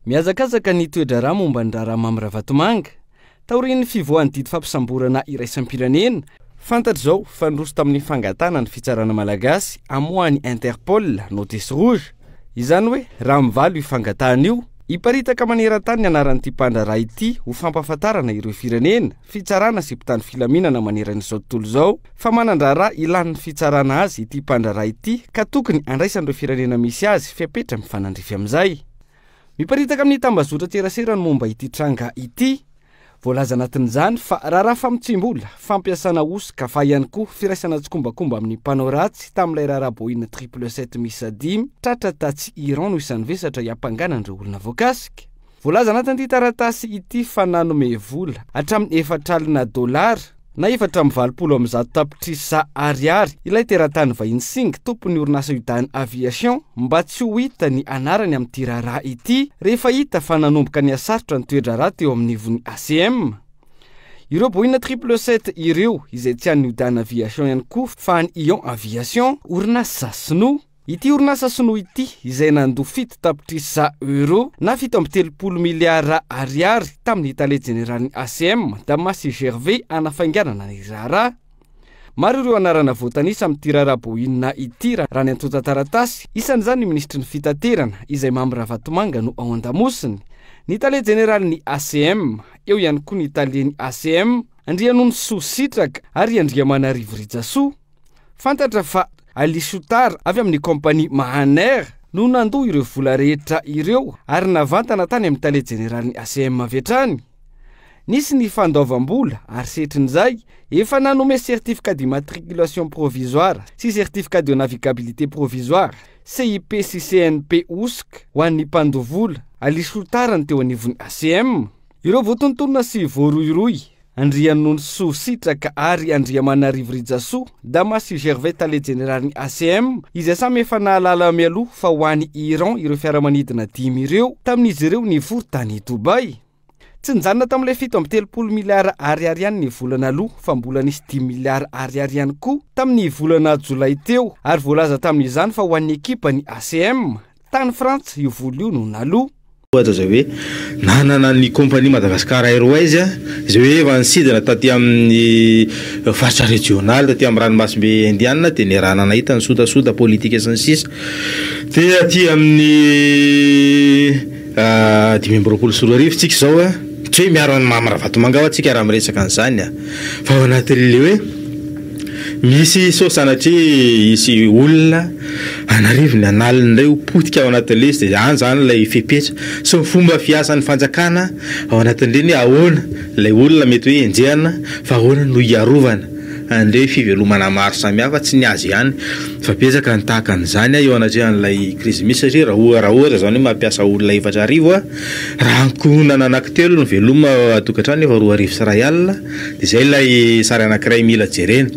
Miazakazaka ny toedra raha momba ny raharaha mamy Ravatomanga. Taorian'ny fivoahan'ny didy fampisamborana iraisam-pirenena. Fantatra zao fa noroso tamin'ny fangatana ny fitsarana malagasy amohan'ny Interpol notice rouge. Izany hoe raha mivalo io fangatahana io, iparitaka maneran-tany ny anaran'ity mpandraraha ity ho fampahafantarana ireo firenena fitsarana sy mpitany filaminana maneran'izao tontolo zao, fa manandraraha ilan'ny fitsarana azy ity mpandraraha ity ka tokony andraisan'ireo firenena misy azy fiapetra mifanandrify amin'izay. Miparitaka amin'ny tambazotra teraserany momba ity tranga ity, voalaza anatin'izany fa raha famitsimbola fampiasana osika fa ihany koa firaisana tsokombakomba amin'ny mpanao ratsy tamin'ilay raharaha Boeing 777 misy 5 tratra tatsy Iran no isan'ny vesatra hiampanganan'ireo olona voakasika. Voalaza anatin'ity taratasy ity fa nanome vola hatramin'ny $4,000 na 420 tapitrisa ariary ilay teratany vahiny singa tompon'ny orinasa iudan aviation mba tsy ho hita ny anarany amin'ity raharaha ity rehefa hita fa nanomboka ny asarotra ny toedra raha teo amin'ny ivon'ny ACM. Ireo Boeing 777 ireo izay tsy an'ny iudan aviation ihany koa fa ny Ion aviation orinasa sinoa. Ity orinasa sinoa ity izay nandofito tapitrisa euro na 730 miliara ariary tamin'ny Italie General'ny ACM Damasy Gervais anafainganana ny raharaha. Maro ireo anarana voatanisa amin'ity raharaha Boeing ity raha ny antota taratasy, isan'izany ny ministry ny fitaterana izay mamy Ravatomanga no ao an-damosiny, ny Italie General'ny ACM, eo ihany koa ny Italieny ACM, Andrianony Soa Sitraka ary Andriamanarivo Ritsasoa. Fantatra fa Ali Soutar avy amin'ny kompani Mahaner no nandoa ireo vola rehetra ireo ary navantana tany amin'ny Italie General'ny ACM avetrany. Nisy ny fandoavam-bola ary setrin'izay efa nanome certificat d'immatriculation provisoire sy certificat de navigabilité provisoire CIP sy CNP OSC ho an'ny mpandoa-vola Ali Soutar ny teo anivon'ny ACM. Ireo voatontonona sy voaroiroy Andrianony Soa Sitraka ary Andriamanarivo Ritsasoa, Damasy Gervais Italie General'ny ACM, izay samy efa nahalala mialoha fa ho an'ny Iran ireo fiaramanidina 5 ireo tamin'izy ireo nivory tany Dubai. Tsy nijanona tamin'ilay 730 miliara ariary ihany ny volana aloha fa mbola nisy 10 miliara ariary ihany koa tamin'ny volana Jolay teo ary voalaza tamin'izany fa ho an'ny ekipa ny ACM tany Frantsa io vola io no naloha. Ohatra zay hoe nanana ny kompani Madagascar Airways izay hoe efa nisidana taty amin'ny faritra régional taty amin'ny ranomasimbe indiana dia ny raha nanahita ny sotasoda politika sy ny sisa dia aty amin'ny 2024 tsika zao tsy hoe miaro ny mamy Ravatomanga ao atsika raha miresaka an'izany fa ao anatin'le hoe misy so sanatria isy olona anarivony analin'ilay potika ao anatin'le izy dia any zany ilay fepetra so fomba fiasan'ny fanjakana ao anatin'ireny ahoana ilay olona mety hoe enjehana fa ahoana no iarovana an'ilay fivelomana maro samihafa tsy ny azy ihany fa betsaka ny tahaka an'izany eo anatrehan'ilay krizy misy satria raha ohatra zany hoe mampiasa olona 4,000 raha ankonana anankitelo no veloma atokantrano efa 2,000 sy 1,000 dia izay ilay sary anankiray mila jerena.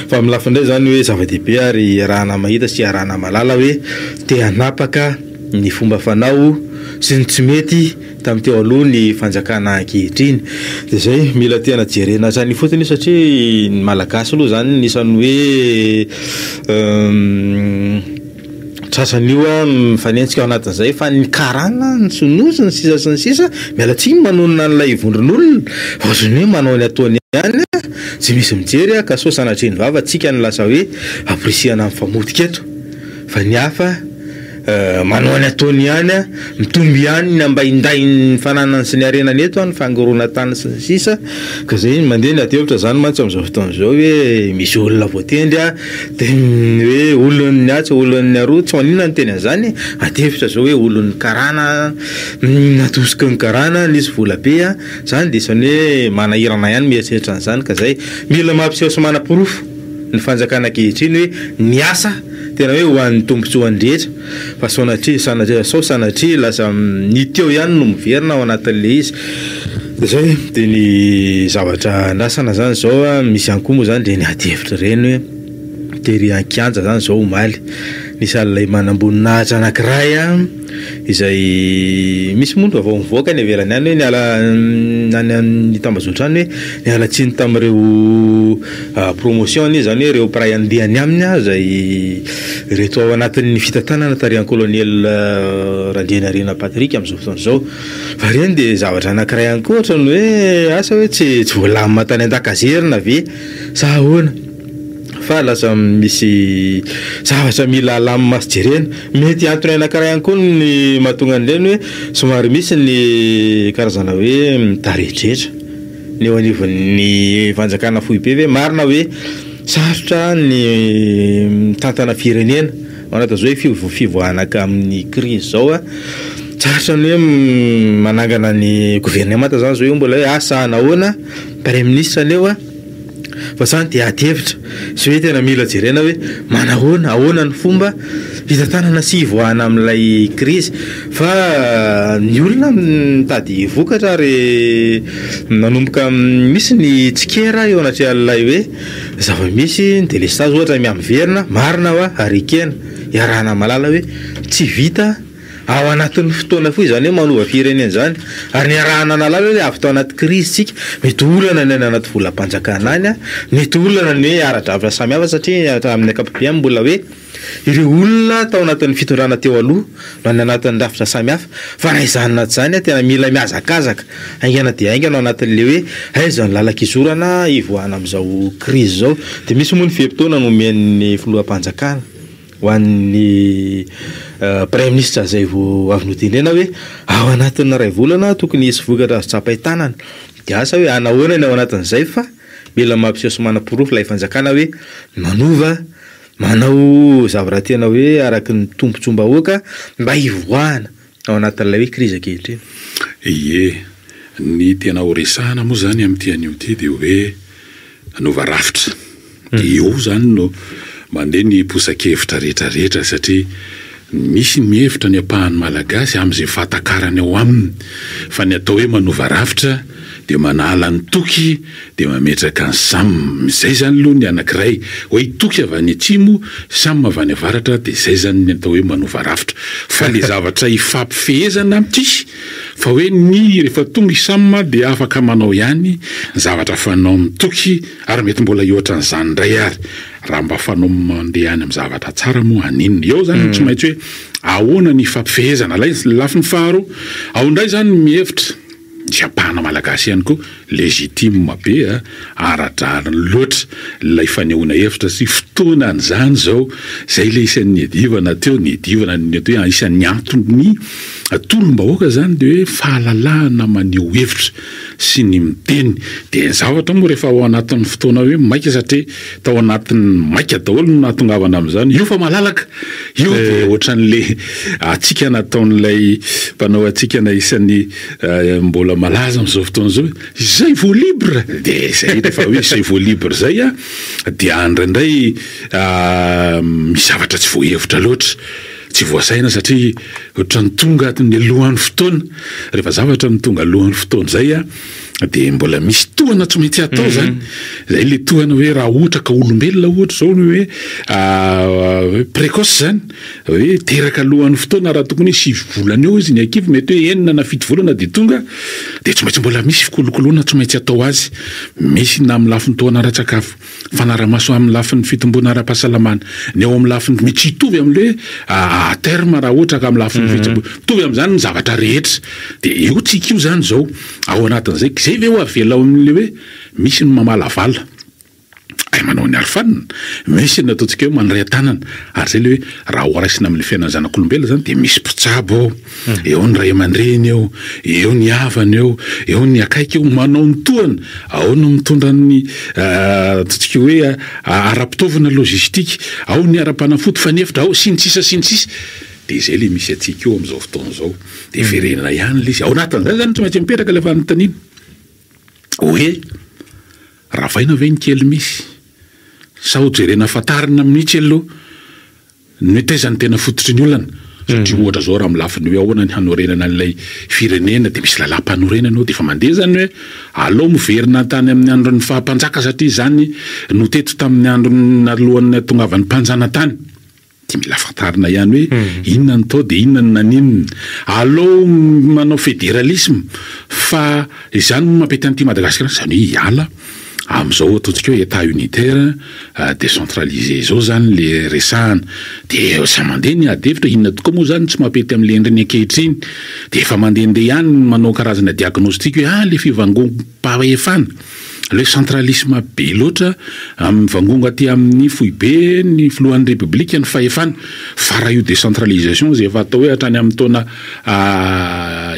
Fa amin'ny lafindray zany hoe zava-dehibe ary arahana mahita sy arahana malala hoe te hanapaka ny fomba fanao sy ny tsy mety tamin'ny teo aloha ny fanjakana ankehitriny. Dia izay mila tena jerena zany fotony satria ny malagasy aloha zany nisan'ny hoe trasan'io mifanentsika ao anatin'izay fa ny karana ny sonosy ny sisa miala tsiny manonona n'ilay vondron'olona ohatrany hoe manao ny ataony ihany tsy misy mijery ka so sanatreny vava tsika ny lasa hoe aprisiana amin'ny famotika eto fa ny hafa manao ny ataony ihany mitomby ihany ny mba hinday ny fananany sy ny arenany eto ny fangorona tany sy ny sisa ka zay mandeha ny atevitra zany mantsy amin'izao fotoan'izao hoe misy olona voatendry dia hoe olon'ny atsy olon'ny aroa tsy manina ny teny an'izany atevitra zao hoe olon'ny karana natosika ny karana nisy vola be zany dia isany hoe manahirana ihany mieritreritra an'izany ka zay mila mampiseho sy manam-porofo ny fanjakana ankehitriny hoe ny asa tena hoe ho an'ny tombontsoa andrehetra fa sanatria lasa ny teo ihany no miverina ao anatin'le izy. Dia zay dia ny zavatra nasana zany zao misy ihany koa moa zany dia ny atevitra ireny hoe tery ankianja zany zao omaly nisy alay manamboninahitra anankiray izay misy mondo avao mivoaka ny avelany any hoe niala ny tambazotra any hoe niala tsiny tamin'ireo promotion ny zany hoe ireo pray andehany aminy zay reto ao anatin'ny fitantanana tarihan'ny colonel Randrianarina Patrick amin'izao fotoana zao fa reny dia zavatra anankiray any koa ohatrany hoe asa hoe tsy voalamina tany an-dakazerina ve sa ahoana fa lasa misy zavatra mila alamy masy jerena mety antony anankiray any koa ny mahatonga an'ireny hoe somary misy ny karazana hoe mitarehitrehitra ny eo anivon'ny fanjakana fohy be hoe marina hoe sarotra ny tantana firenena manata zao hoe fivoanaka amin'ny crise zao sarotra ny hoe manangana ny gouvernemanta zany zao hoe mbola hoe asa nahoana premier ministre aneo fa zany dia atevitra sy hoe tena mila jerena hoe manahoana ahoana ny fomba fitantanana sy ivoahana amin'ilay crise fa ny olona mitady vokatra ary nanomboka misy ny tsikera eo anatrehan'ilay hoe zava-misy ny délestage ohatra miamiverina marina wa arikena iarahana malala hoe tsy vita ao anatin'ny fotoana foy zany hoe manova firenena zany ary ny arahana nalala hoe avy tao anaty crise tsika mety olana ny anaty volam-panjakana any mety olana ny hoe ara-dravitra samihafa satria amin'ny ankapobeny mbola hoe ireo olona tao anatin'ny fitondrana teo aloha no any anatin'ny rafitra samihafa fa raha izany naty zany tena mila miazakazaka aingana dia aingana ao anatin'le hoe aiza ny lalakizorana ivoahana amin'izao crise zao dia misy moa ny feptaona nomen'ny filoham-panjakana ho an'ny premier ministre zay vao avy notendrena hoe ao anatin'ny ray volana tokony hisy vokatra azo tsapay tanana dia asa hoe anahoana ny ao anatin'izay fa mila mampiseho sy manam-porofo ilay fanjakana hoe manova manao zavatra tena hoe araky ny tombontsom-bahoaka mba hivoahana ao anatin'ilay hoe crise ankehitriny. Ie, ny tena horesahana moa zany amin'ity anio ity dia hoe nova rafitra dia io zany no mandeha ny posakevitra rehetrarehetra satria misy mihevitra ny ampahany malagasy amin'izay fatakarany ao aminy fa ny atao hoe manova rafitra dia manala ny toky dia mametraka ny sammy zay zany aloha ny anankiray hoe toky avy any atsimo sammy avy any avaratra dia zay zany ny atao hoe manova rafitra fa le zavatra hifampifehezana amity fa hoe ny rehefa tonga samma dia afaka manao ihany ny zavatra fanao amin'ny toky ary mety mbola ioatra n'izany indray ary raha mba fanao mandeha any amin'ny zavatra tsara moa aninona eo zany tsy maintsy hoe ahoana ny fampifehezana lafy ny faharoa ao indray zany mihevitra sy ampahana malagasy ihany koa legitime be ara-drariny loatra ilay fanehoana hevitra sy fotoana an'izany zao zay le isan'ny adivana teo ny adivana ny atao hoe isan'ny antony tolom-bahoaka zany dia hoe fahalalahana maneho hevitra sy ny miteny dia ny zavatra moa rehefa ao anatin'ny fotoana hoe maika satria tao anatin'ny maika daholo no nahatongavana amin'izany io fa malalaka io dia ohatran'le atsika nataon'ilay mpanao atsika na isan'ny mbola malaza amin'izao fotoana zao zay vo libre dia zay rehefa hoe zay vo libre zay dia andraindray misy zavatra tsy voahevitra loatra tsy voasaina satria ohatra ny tonga ny alohan'ny fotoana rehefa zavatra ny tonga alohan'ny fotoana zay dia mbola misy tohana tsy maintsy atao zany zay le tohana hoe raha ohatra ka olombelona ohatra zao ny hoe précoce zany hoe teraka alohan'ny fotoana raha tokony hoe 6 volana eo izy ny akivy mety hoe 9 na 7 volana dia tonga dia tsy maintsy mbola misy fikolokoloana tsy maintsy atao azy misy na amin'ny lafiny tohana ara-tsakafo fanaramaso amin'ny lafiny fitomboana ara-pahasalamana ny ao amin'ny lafiny mety hitovy amin'le à terme raha ohatra ka amin'ny lafiny fitomboana mitovy amin'izany ny zavatra rehetra dia io tsika io zany zao ao anatin'izay zay ve ho avela ao amin'le hoe misy ny mamalavala ay manao ny arifanina misy ny ataontsika hoe manray tanana ary zay le hoe raha hoaraisina amin'ny fiainana zanak'olombelona zany dia misy mpitsabo ao eo ny ray aman-dreny eo ny havana eo ny akaiky eo manao ny tohana ao no mitondra ny ataontsika hoe ara-pitaovana logistika ao ny ara-panafody fanefitra ao sy ny sisa dia zay le misy atsika eo amin'izao fotoana zao dia firenena ihany le izy ao anatin'izay zany tsy maintsy mipetraka le fanontaniana hoe raha vaina ve ny kely misy sa hojerena fatarina minitsy aloha ny taizany tena fototry ny olana satria ohatra zao raha milafiny hoe ahoana ny hanorenana an'ilay firenena dia misy lalam-panorenana ao dia efa mandeha zany hoe alao miverina tany amin'ny andron'ny fahampanjaka satria zany no teto tamin'ny androny alohan'ny tongavan'ny mpanjana tany dia mila fantarina ihany hoe inona ny tao dia inona ny naninina. Aleo manao fédéralisme fa izany mampety an'ity Madagasikara zany hoe hiala amin'izao ataontsika hoe état unitaire décentralisé zao zany le resahana dia sa mandeha ny adevitra inona tokoa moa zany tsy mampety amin'le endriny ankehitriny dia efa mandehandeha ihany manao karazana diagnostic hoe le fivangoam-pahefana le centralisme be loatra amin'ny vangongo aty amin'ny fohy be ny filohan'ny république ny fahefana fa raha io décentralisation zay efa atao hoe hatrany amin'ny taona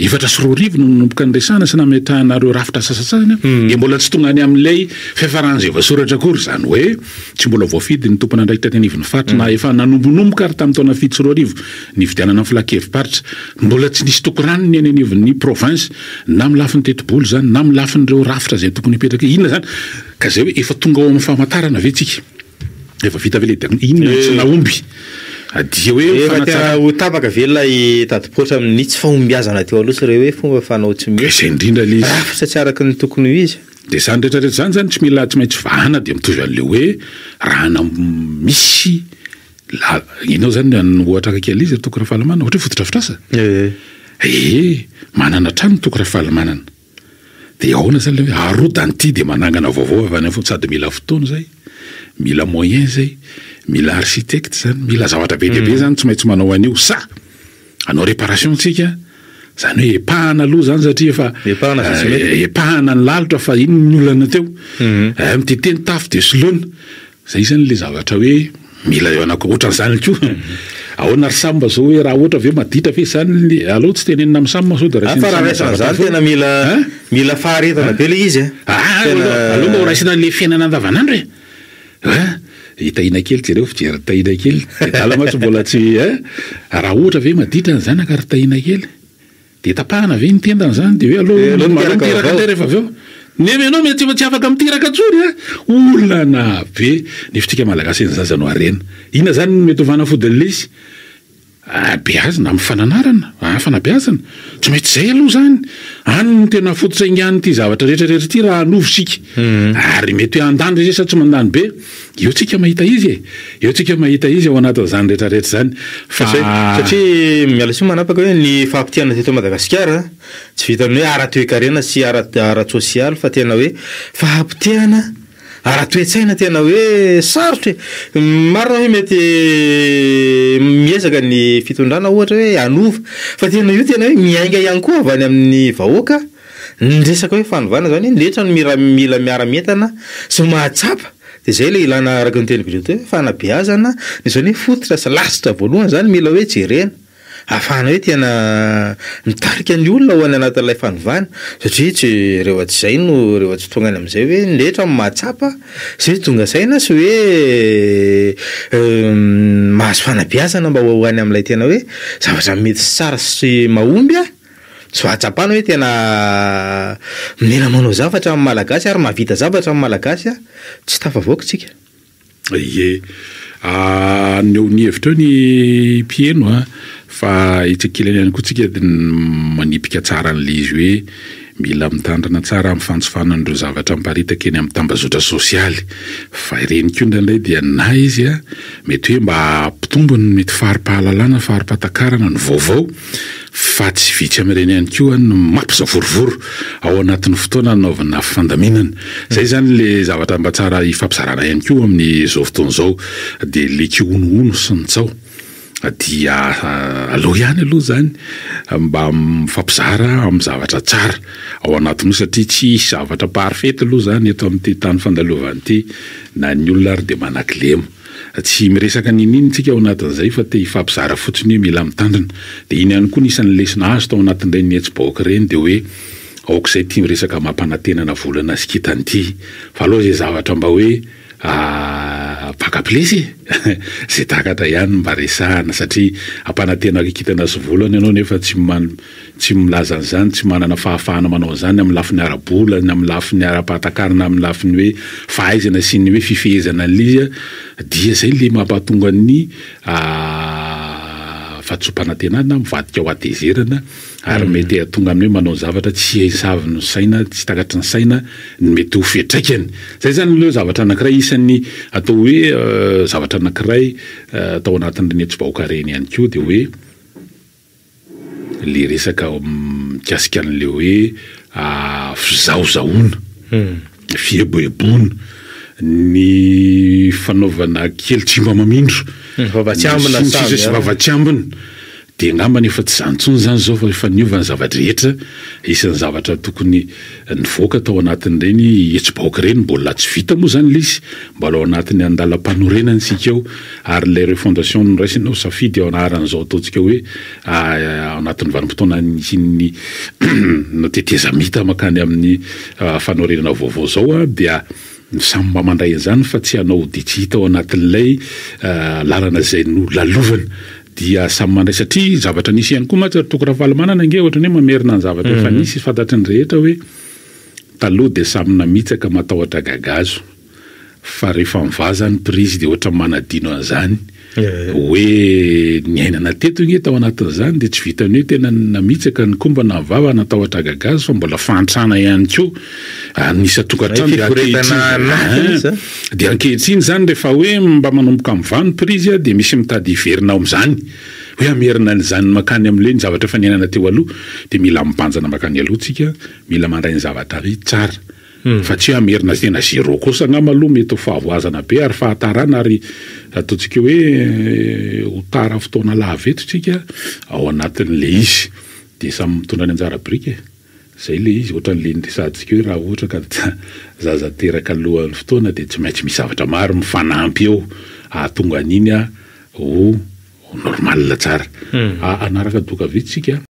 7 no nomboka ny resahana sy nametrahanareo rafitra sasasasany dia mbola tsy tonga any amin'ilay fiafarana zay voasoratra akory zany hoe tsy mbola voafidy ny tompona andraikitra teny anivon'ny faritra na efa nanombonomboka ary tamin'ny taona 7 ny fidianana amin'ny filakevim-paritra mbola tsy nisy tokorano ny any anivon'ny province na amin'ny lafin'ny tetiboly zany na amin'ny lafin'ireo rafitra zay tokony hipetraka inona zany ka zay hoe efa tonga ao amin'ny famantarana ve tsika efa vita ve le inona tsy naomby dia hoe efa tena ho tapaka velona tadipotra amin'ny tsy fahombiazana teo aloha sy reo hoe fomba fanao tsy mesa indrindra le rafitra tsy araky ny tokony ho izy dia zany rehetrarehetra zany tsy mila tsy maintsy vahana dia mitovy an'le hoe raha misy inao zany ohatra kakely izy tokony fahalamanana ohatra hoe fotodrafitrasa manana trano tokony fahalamanana dia ahoana zany le hoe arodanyity dia manangana vaovao avy any fo sady mila fotoana zay mila moyen zay mila architecte zany mila zavatra be deabe zany tsy maintsy manao an'io sa anao réparation tsika zany hoe epahana aloha zany satria efa epahana ny lalitra fa ino ny olana teo miteteny tafo de solona zay zany le zavatra hoe mila eo anako ohatran'izany koa ahoana ry samba zao hoe raha ohatra ve maditra fe zany aleo tsy tenenina amin'ny samba sao dia fa raha raisana zany tena mila faharetana be le izy aloha mba ho raisina le fiainana andavanandro hitahina kely jereo fijery tahina kely dala matsy mbola tsy raha ohatra ve maditra ny zanaka ry tahina kely dia tapahana ve nitendana zany dia hoe aloha tiraka nde rehefa aveo nemy anao mety tsy afaka mitiraka tsory olana be nefitsika malagasy eny zazanao arena ina zany mety hovana fodin'le izy beazina amin'ny fananarana fanabeazana tsy mety zay aloha zany any ny tena fotosaingany ty zavatra rehetrarehetra ty raha anovo sika ary mety hoe andany re sa tsy mandany be eo tsika mahita izy ao anatin'izany rehetrarehetra zany satria miala sy manapaka hoe ny fahampitiana teto Madagasikara tsy vitany hoe ara-toe-karena sy ara-sosialy fa tena hoe fahampitiana ara-toetsaina tena hoe sarotra marina hoe mety miezaka ny fitondrana ohatra hoe anova fa tena io tena hoe miainga ihany koa avy any amin'ny vahoaka nyresaka hoe fanovana zany nletra no mila miara-mientana sy mahatsapa dia zay le ilana araka ny teny biloto hoe fanabeazana izany hoe fototra sy lasitra voalohany zany mila hoe jerena ahafahana hoe tena mitarika ny olona ho any anatin'ilay fanovana satria tsy rehefa tsy zay no rehefa tsy tonga any amin'izay hoe nletra mahatsapa zay tonga saina sy hoe mahazo fanabeazana mba ho any amin'ilay tena hoe zavatra mety tsara sy mahomby tsy vahatsapana hoe tena mila manao zavatra amin'ny malagasy ary mahavita zavatra amin'ny malagasy tsy tafavoaka tsika neo ny hevitra eo ny mpieno fa itsekilany ihany koa tsika manipika tsara n'le izy hoe mila mitandrana tsara amin'ny fantsofana n'ireo zavatra miparitaka eny amin'ny tambazotra sosialy fa ireny koa ndraindray dia na izy mety hoe mba mpitombony mety faharipahalalana faharipahan-takarana ny vaovao fa tsy vitsy amin'ireny ihany koa no mampizavorovoro ao anatin'ny fotoana anaovana fandaminana zay zany le zavatra mba tsara ifampizarana ihany koa amin'izao fotoana izao dia le kionono sy ny tsao dia aloha ihany aloha zany mba mifampizara amin'ny zavatra tsara ao anatin'io satria tsy zavatra parfait aloha zany eto amin'ity tany fandalovan'ny ity na ny olona ary dia manan-kilema tsy miresaka nininy tsika ao anatin'izay fa te hifampizara fotsiny hoe mila mitandrina dia iny ihany koa nisan'ny lesona azo tao anatin'ireny ny etsy-baoaka ireny dia hoe aok'izay tia miresaka mampanantenana volana sikitanyity fa aloha zay zavatra mba hoe pakaplesy zay takatra ihany mba resahana satria ampanantena kikitana sy volana ianao nefa tsy milaza an'izany tsy manana fahafahana manao an'izany amin'ny lafiny ara-bola amin'ny lafiny ara-pahatakarana amin'ny lafiny hoe fahaizana sy ny hoe fifehezana an'ilay izy dia zay le mampahatonga ny fahatsopanantenana mivadika ho atezerana ary mety tonga amin'ny hoe manao zavatra tsy hisavy ny saina tsy takatry ny saina mety ho fiantraikany zay zany leo zavatra anankiray isan'ny atao hoe zavatra anankiray atao anatin'ireny hetsi-bahoaka reny ihany koa dia hoe le resaka mikasika an'le hoe fizahozahoana fieboebona ny fanaovana kely tsy mba mamindro sy vavatsiambina dia angambany efa tsy zantsony zany zao fa efa niovana zavatra rehetra isan'ny zavatra tokony nivoaka tao anatin'ireny hetsi-bahoaka reny mbola tsy vita moa zany lizy mbola ao anatin'ny andalam-panorenany sika eo ary le fondation nyraisinao safidy ao anaran'izao ataontsika hoe ao anatin'ny vanim-potoana ny natetezamita makany amin'ny fanorenana vaovao zao dia samy mba mandray an'izany fa tsy hanao ditsita ao anatin'ilay lalana zay no lalovana dia samy mandray satria zavatra nisy ihany koa matsy toko raha-valamanana ange ohatra ny hoe mamerina ny zavatra efa nisy fantatry ny rehetra hoe taloha dia samy namitsaka matahotra gagazo fa rehefa mivazany prizy dia ohatra manadino an'izany hoe ny ainana teto nge tao anatin'izany dia tsy vitany hoe tena namitsaka ny komba na vava natahotra gagazo fa mbola fantrana ihany koa nisa tongatrano dia ankehitriny zany rehefa hoe mba manomboka mivano prizy dia misy mitady hiverina ao amin'izany hoe amerina n'izany makany amin'le ny zavatra efa niainana teo aloha dia mila mibanjana makany aloha tsika mila mandray ny zavatra ry tsara fa tsy amerina tena zéro kosa angamba aloha mety ho fahavoazana be ary fahatarana ary ataontsika hoe ho tara fotoana laveto tsika ao anatin'le izy dia samy mitondra ny anjara brika zay le izy ohatra n'le niresantsika hoe raha ohatra ka zaza teraka alohan'ny fotoana dia tsy maintsy misy zavatra maro mifanampy eo ahatonga an'iny ho normal tsara anaraka doka vitsika